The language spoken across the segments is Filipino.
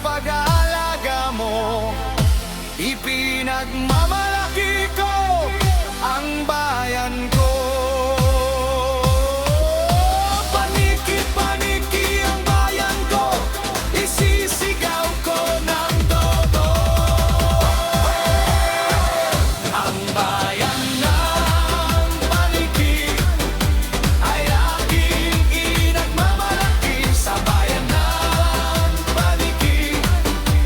pag-aalaga mo. Ipinagmamalaki ko ang bayan ko. Paniki-paniki ang bayan ko, isisigaw ko ng todo. Ang bayan ng Paniki ay aking inagmamalaki. Sa bayan ng Paniki,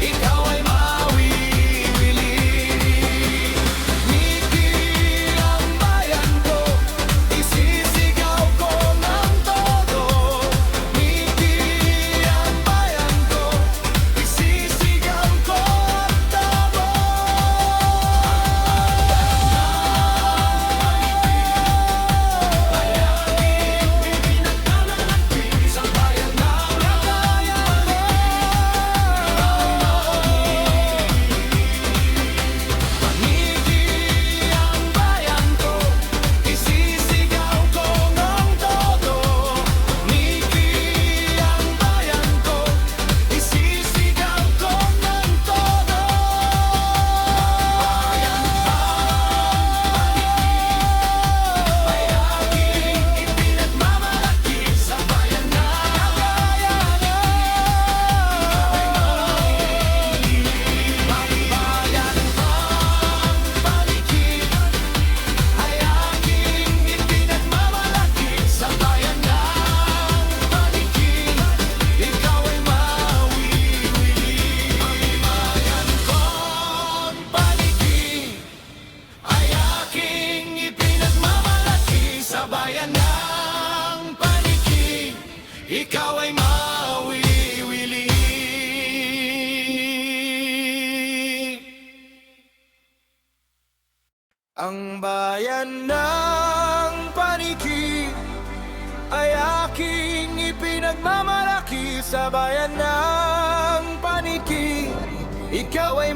ikaw ay mawiwili. Niki ang bayan ko, isisigaw ko ng todo. Niki ang bayan ko, isisigaw ko ang todo. Sa bayan ng Paniki ang bayan ko, isisigaw ko ng todo. Niki ang bayan ko, isisigaw ko ng todo. Bayan ay aking ipinagmamalaki. Sa bayan ng Paniki ay aking ipinagmamalaki. Sa bayan ng Paniki, ikaw ay mawiwili. Ang bayan kong Paniki ay aking ipinagmamalaki. Sa bayan ng Paniki, ikaw ay mawiwili. Ang bayan ng Paniki ay aking ipinagmamalaki. Sa bayan ng Paniki, ikaw ay